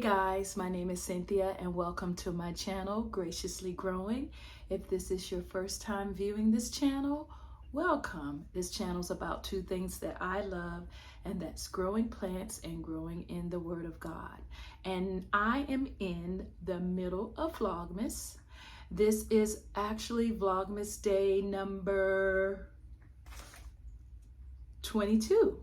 guys, my name is Cynthia and welcome to my channel, Graciously Growing. If this is your first time viewing this channel, welcome. This channel is about two things that I love, and that's growing plants and growing in the Word of God. And I am in the middle of Vlogmas. This is actually Vlogmas day number 22.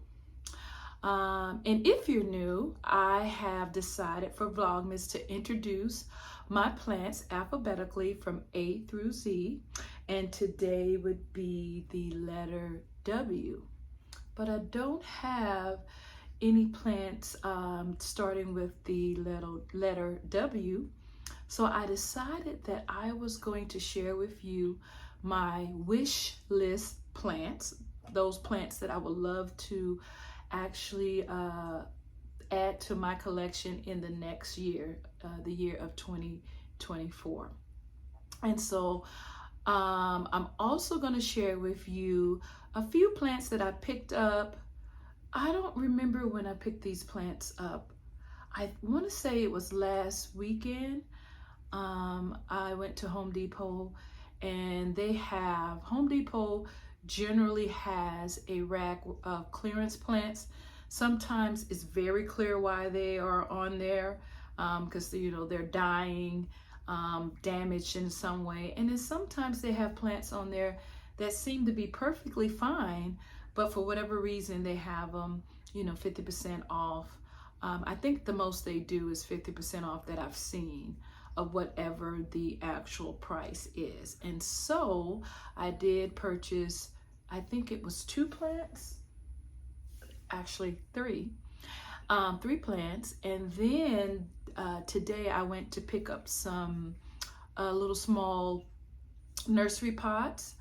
And if you're new, I have decided for Vlogmas to introduce my plants alphabetically from A through Z. And today would be the letter W. But I don't have any plants starting with the letter W. So I decided that I was going to share with you my wish list plants, those plants that I would love to actually add to my collection in the next year, the year of 2024. And so I'm also going to share with you a few plants that I picked up. I don't remember when I picked these plants up. I want to say it was last weekend. I went to Home Depot, and Home Depot generally has a rack of clearance plants. Sometimes it's very clear why they are on there, because they're dying, damaged in some way. And then sometimes they have plants on there that seem to be perfectly fine, but for whatever reason they have them 50% off. I think the most they do is 50% off that I've seen of whatever the actual price is. And so I did purchase, I think it was 2 plants, actually 3 plants. And then today I went to pick up some little small nursery pots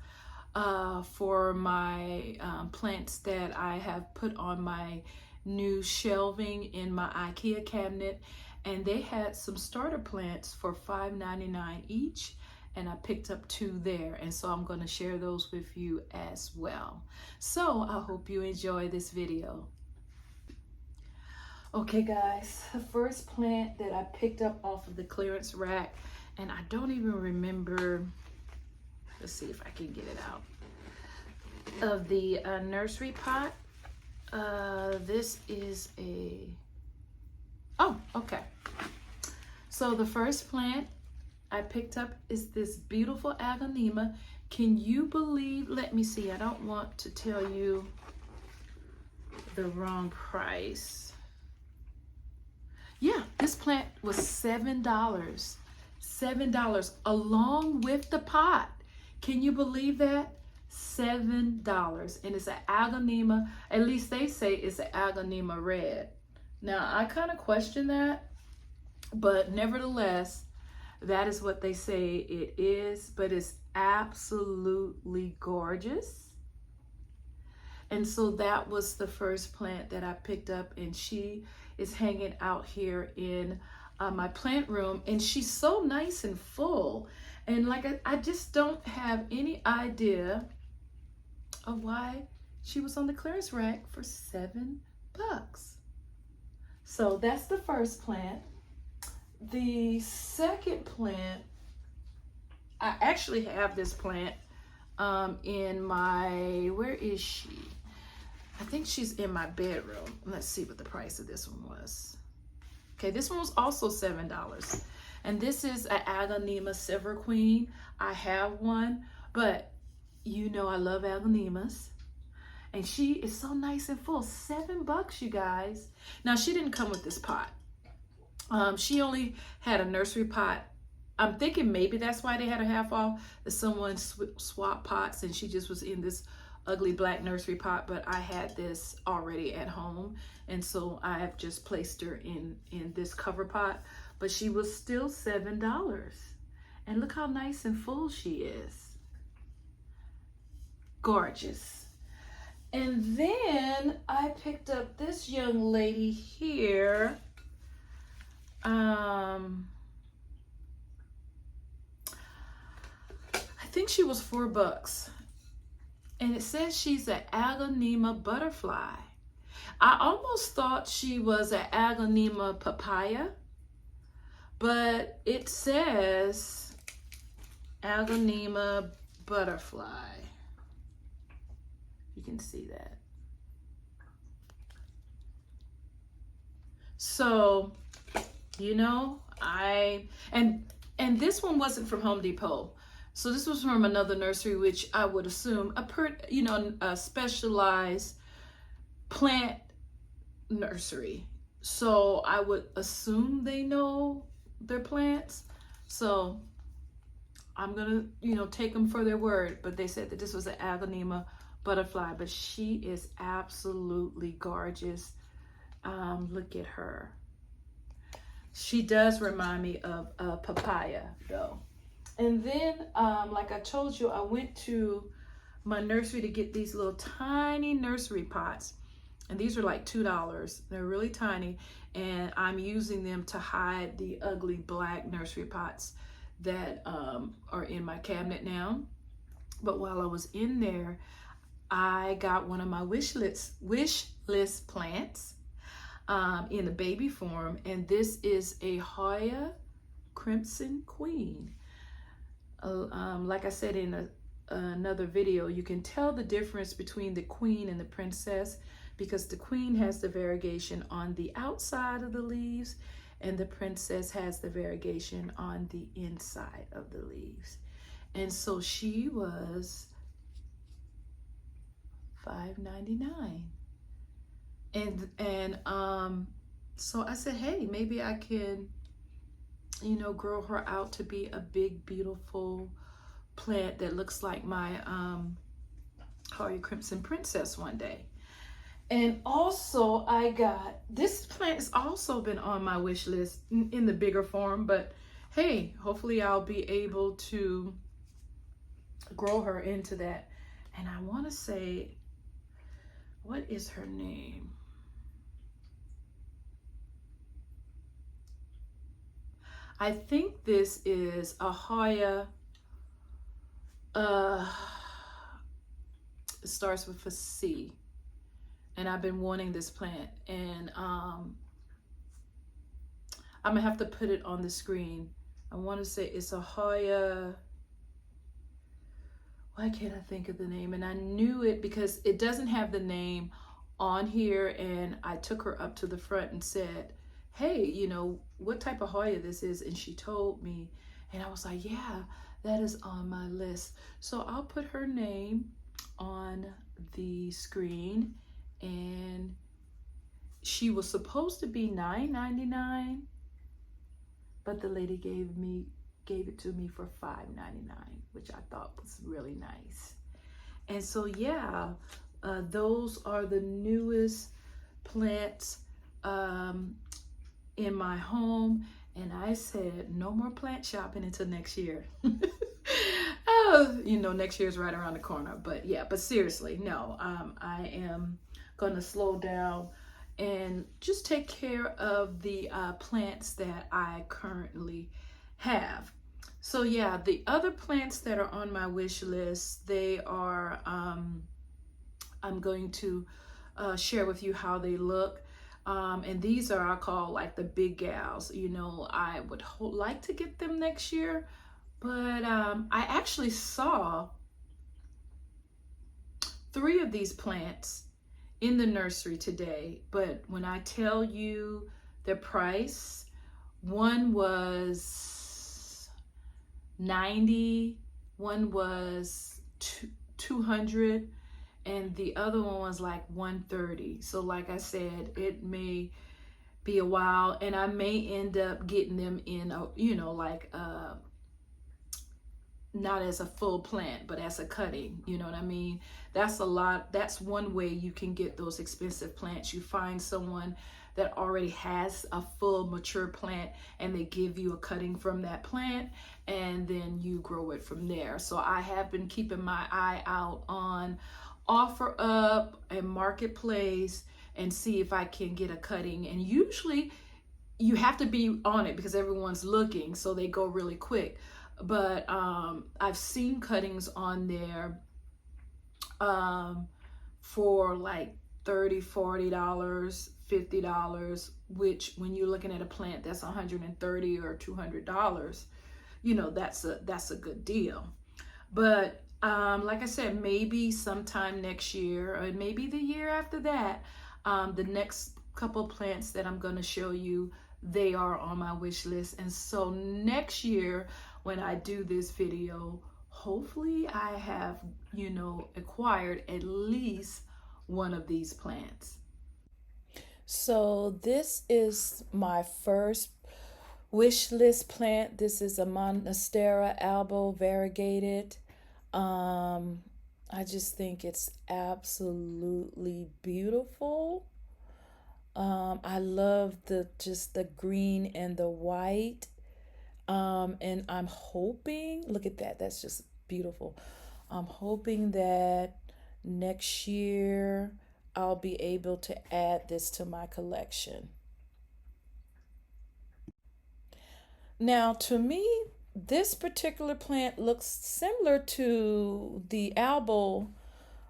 for my plants that I have put on my new shelving in my IKEA cabinet. And they had some starter plants for $5.99 each, and I picked up 2 there. And so I'm going to share those with you as well. So I hope you enjoy this video. Okay guys, the first plant that I picked up off of the clearance rack, and I don't even remember, let's see if I can get it out, of the nursery pot. This is okay. So the first plant I picked up is this beautiful agonema. Can you believe, let me see, I don't want to tell you the wrong price. Yeah, this plant was $7. $7 along with the pot. Can you believe that? $7. And it's an agonema, at least they say it's an agonema red. Now I kind of question that, but nevertheless, that is what they say it is. But it's absolutely gorgeous. And so that was the first plant that I picked up, and she is hanging out here in my plant room, and she's so nice and full. And like I just don't have any idea of why she was on the clearance rack for $7. So that's the first plant. The second plant, I actually have this plant in my, where is she? I think she's in my bedroom. Let's see what the price of this one was. Okay, this one was also $7. And this is an agonema silver queen. I have one, but I love agonemas. And she is so nice and full. $7, you guys. Now, she didn't come with this pot. She only had a nursery pot. I'm thinking maybe that's why they had a half off, that someone swapped pots and she just was in this ugly black nursery pot. But I had this already at home, and so I have just placed her in this cover pot. But she was still $7. And look how nice and full she is. Gorgeous. And then I picked up this young lady here. I think she was $4. And it says she's an agonema butterfly. I almost thought she was an agonema papaya, but it says Agonema butterfly. You can see that. So, you know, and this one wasn't from Home Depot. So this was from another nursery, which I would assume a specialized plant nursery. So I would assume they know their plants. So I'm gonna, take them for their word. But they said that this was an Agonema butterfly, but she is absolutely gorgeous. Look at her. She does remind me of papaya though. And then, like I told you, I went to my nursery to get these little tiny nursery pots. And these are like $2. They're really tiny. And I'm using them to hide the ugly black nursery pots that are in my cabinet now. But while I was in there, I got one of my wish list plants in the baby form. And this is a Hoya Crimson Queen. Like I said in another video, you can tell the difference between the queen and the princess because the queen has the variegation on the outside of the leaves and the princess has the variegation on the inside of the leaves. And so she was $5.99. And so I said, hey, maybe I can grow her out to be a big, beautiful plant that looks like my Hoya Crimson Princess one day. And also I got, this plant has also been on my wish list in the bigger form, but hey, hopefully I'll be able to grow her into that. And I want to say, what is her name? I think this is a Hoya, it starts with a C. And I've been wanting this plant, and I'm gonna have to put it on the screen. I want to say it's a Hoya, why can't I think of the name? And I knew it because it doesn't have the name on here, and I took her up to the front and said, hey, what type of Hoya this is? And she told me, and I was like, yeah, that is on my list. So I'll put her name on the screen. And she was supposed to be $9.99, but the lady gave it to me for $5.99, which I thought was really nice. And so yeah, those are the newest plants in my home. And I said no more plant shopping until next year. Next year's right around the corner. But yeah, but seriously, no, I am gonna slow down and just take care of the plants that I currently have. So yeah, the other plants that are on my wish list, they are, I'm going to share with you how they look. And these are, I call like the big gals. I would like to get them next year, but I actually saw 3 of these plants in the nursery today, but when I tell you the price, one was $90, one was $200, and the other one was like $130. So like I said, it may be a while, and I may end up getting them in a, not as a full plant, but as a cutting, you know what I mean? That's a lot. That's one way you can get those expensive plants. You find someone that already has a full mature plant and they give you a cutting from that plant and then you grow it from there. So I have been keeping my eye out on OfferUp and Marketplace and see if I can get a cutting. And usually you have to be on it because everyone's looking, so they go really quick. But I've seen cuttings on there for like $30, $40, $50, which when you're looking at a plant that's $130 or $200, you know, that's a good deal. But like I said, maybe sometime next year or maybe the year after that, the next couple plants that I'm going to show you, they are on my wish list. And so next year when I do this video, hopefully I have, you know, acquired at least one of these plants. So this is my first wish list plant. This is a Monstera albo variegated. I just think it's absolutely beautiful. I love just the green and the white. And I'm hoping, look at that, that's just beautiful. I'm hoping that next year I'll be able to add this to my collection. Now, to me, this particular plant looks similar to the albo,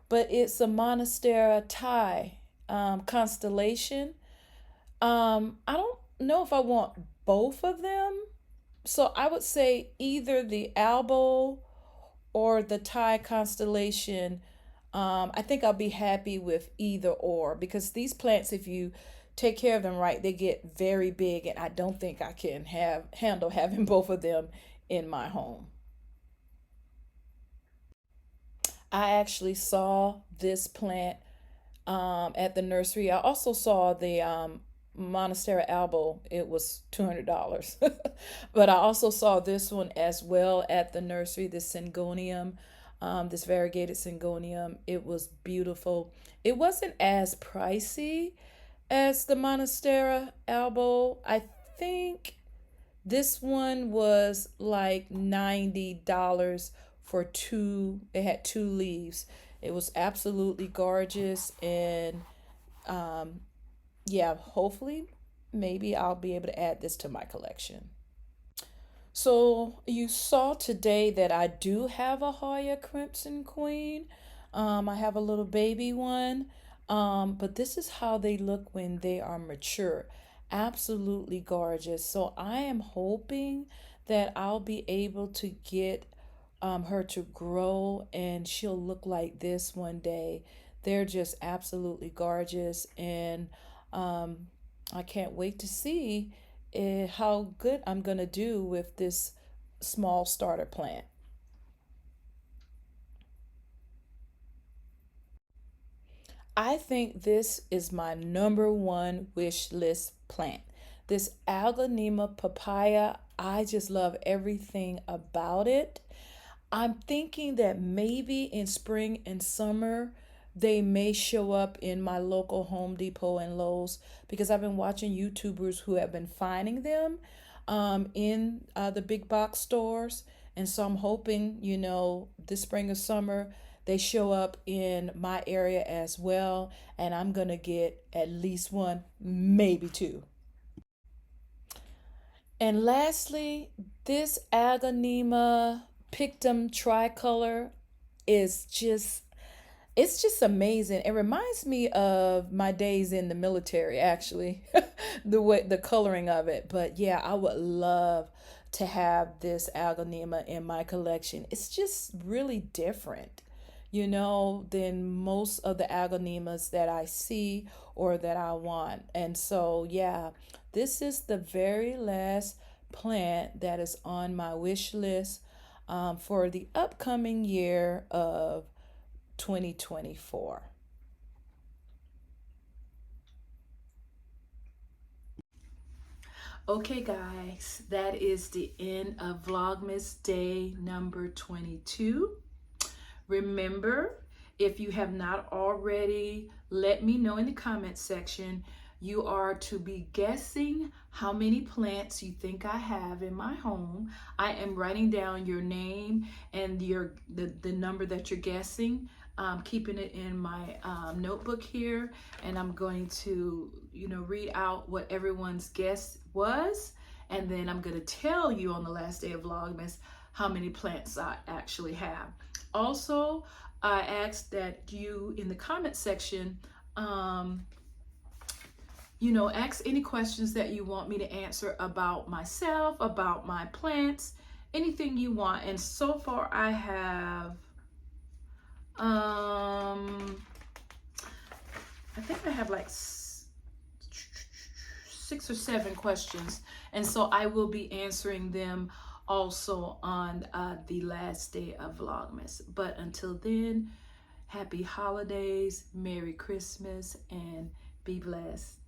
but it's a Monstera Thai constellation. I don't know if I want both of them. So I would say either the albo or the Thai constellation. I think I'll be happy with either or, because these plants, if you take care of them right, they get very big, and I don't think I can handle having both of them in my home. I actually saw this plant at the nursery. I also saw the Monstera albo. It was $200. But I also saw this one as well at the nursery, this Syngonium, this variegated Syngonium. It was beautiful. It wasn't as pricey as the Monstera albo. I think this one was like $90 for two. It had two leaves. It was absolutely gorgeous, and yeah, hopefully maybe I'll be able to add this to my collection. So you saw today that I do have a Hoya Crimson Queen. I have a little baby one, but this is how they look when they are mature. Absolutely gorgeous. So I am hoping that I'll be able to get her to grow and she'll look like this one day. They're just absolutely gorgeous, and I can't wait to see how good I'm going to do with this small starter plant. I think this is my number one wish list plant. This Algonema papaya, I just love everything about it. I'm thinking that maybe in spring and summer, they may show up in my local Home Depot and Lowe's, because I've been watching YouTubers who have been finding them in the big box stores. And so I'm hoping, you know, this spring or summer, they show up in my area as well. And I'm going to get at least one, maybe two. And lastly, this Agonema Pictum tricolor is it's just amazing. It reminds me of my days in the military, actually, the coloring of it. But yeah, I would love to have this Algonema in my collection. It's just really different, you know, than most of the Algonemas that I see or that I want. And so, yeah, this is the very last plant that is on my wish list for the upcoming year of 2024. Okay, guys, that is the end of Vlogmas day number 22. Remember, if you have not already, let me know in the comment section. You are to be guessing how many plants you think I have in my home. I am writing down your name and the number that you're guessing. Keeping it in my notebook here, and I'm going to, you know, read out what everyone's guess was, and then I'm going to tell you on the last day of Vlogmas how many plants I actually have. Also, I asked that you in the comment section ask any questions that you want me to answer about myself, about my plants, anything you want. And so far I have, I think I have like 6 or 7 questions. And so I will be answering them also on the last day of Vlogmas. But until then, happy holidays, Merry Christmas, and be blessed.